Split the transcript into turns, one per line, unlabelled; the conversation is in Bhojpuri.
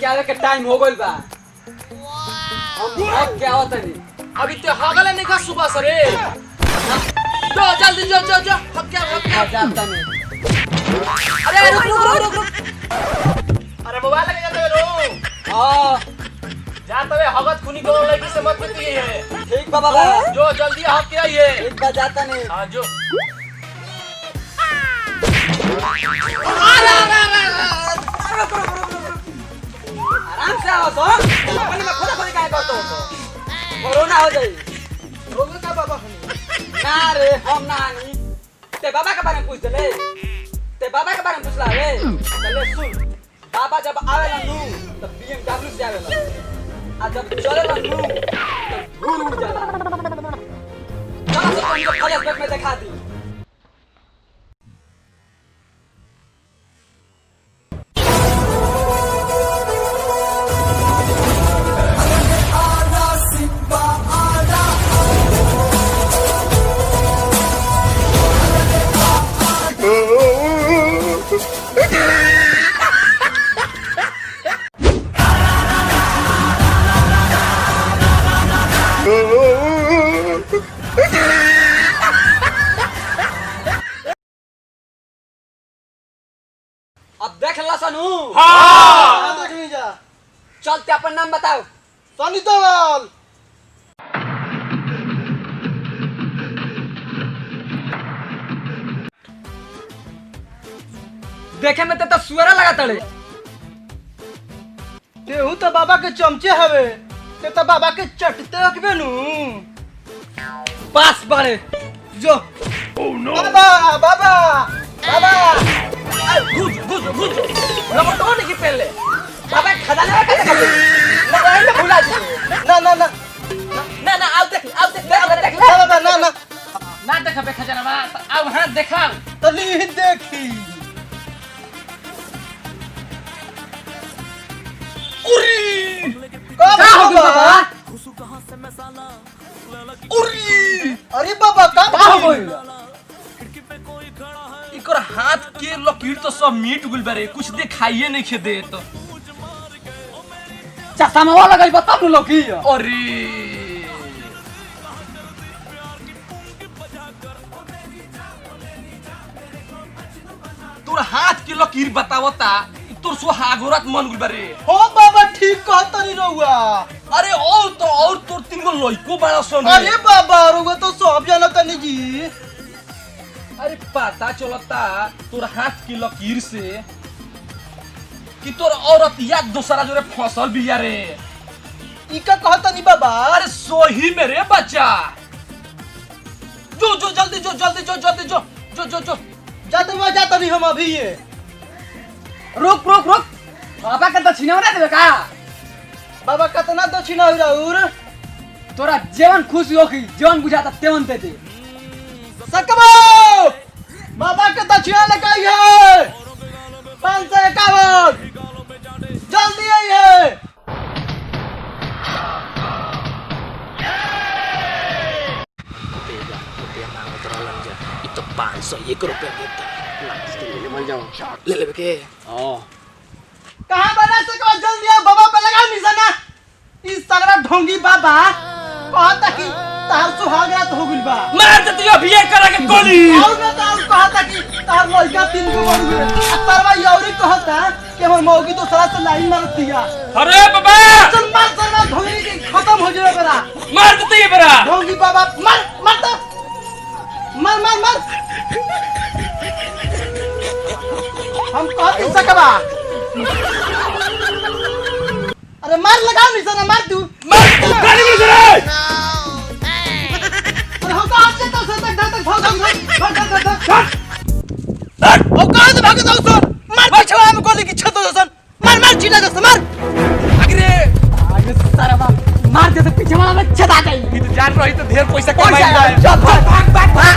के आवे के टाइम हो गइल बा। हम क्या होता नहीं
अभी ते हगले नहीं का सुबह सरे जो जल्दी जो हम क्या
जाता नहीं।
अरे रुक अरे मोबाइल लगे जाते रो
हां
जा तबे हगत खुनी को लगी से मत पीती है।
ठीक बा बाबा
जो जल्दी हक के आइए।
एक बार जाता नहीं।
हां जो
आराम से आओ तो अपने में खुदा खुदी काहे करतो हो कोरोना हो जाई।
रोग का बाबा
ना रे हम ना आनी ते बाबा के बारे में पूछ ले। ते बाबा के बारे में पूछला रे चले सुन। बाबा जब आवेला नु तो BMW से आवेला आ जब चलेला नु तो धूल उड़ जाला। चला से तुमको फ्लैशबैक में दिखा दी। अब देख ला सनू।
हां
देख ली जा।
चलते अपन नाम बताओ।
सनी तवल।
देखे में तो सुअरा लगा तड़े।
तेहू तो बाबा के चमचे हवे ते तो बाबा के चटते हकबे नु।
पास बारे जो
बाबा बाबा बाबा
गुज लमटो नहीं की पहले बाबा खजाने में कैसे कर लगा ले भुला जी।
ना ना ना
ना आओ देख
देख
ना बाबा ना ना
ना देखबे खजाना बा अब हां देखाओ
तली देखी।
क्या हो गया बाबा?
अरे बाबा का
क्या हो गया?
इकर हाथ के लकीर तो सब मीट गुल बारे कुछ दिखाइए नहीं खे दे तो
चश्मा वाला गई बता तू लोग की।
अरे तोर हाथ के लकीर बतावता तोर सुहागोरत मन गुल बारे।
हो बाबा ठीक कहत नहीं रहुआ।
अरे और तोर तीन गो लइको बड़ा सन।
अरे बाबा रहुआ तो सब जानता नहीं जी।
अरे पता चलता तोर हाथ की लकीर से कि तोर औरत या दूसरा जोरे फसल बिया रे।
इका कहता नहीं बाबा।
अरे सोही मेरे बच्चा जो जल्दी जो
जाता नहीं हम अभी ये।
रुक बाबा का दक्षिणा ना देबे का।
बाबा कितना दक्षिणा हो राउर।
तोरा जीवन खुशी होगी जीवन बुझाता तेवन दे दे।
सकबो बाबा के दक्षिणा लगाई है 551 जल्दी आइए।
itu 501 रुपया देता ले ले के।
कहां बना सकबो जल्दी आओ बाबा पे लगाओ निशाना। इस सगरा ढोंगी बाबा कहता कि तार सुहागरात हो गइल बा।
मार दे तू अभी ये करा के गोली।
और ना तार कहता कि तार लड़का 3 गो मर गए। तारवा यौरी कहता कि हमर मौगी तो सारा से लाइन मारतिया।
अरे बाबा
चल मार ढोंगी के खत्म हो जाए बेरा।
मार दे ये बरा
ढोंगी बाबा मार तो मार हम कहते सकबा। अरे मार लगाओ निशाना मार तू।
मार गाड़ी में चले।
अरे हम कहां से तो तक भाग ओ कहां से भागे जाओ सर। मार पिछवा में गोली की छत दसन। मार चिल्ला दस मार।
आगे सारा बाप मार दे तो पीछे वाला में छत आ जाएगी।
जान रही तो ढेर पैसा
चल
कमाई।
भाग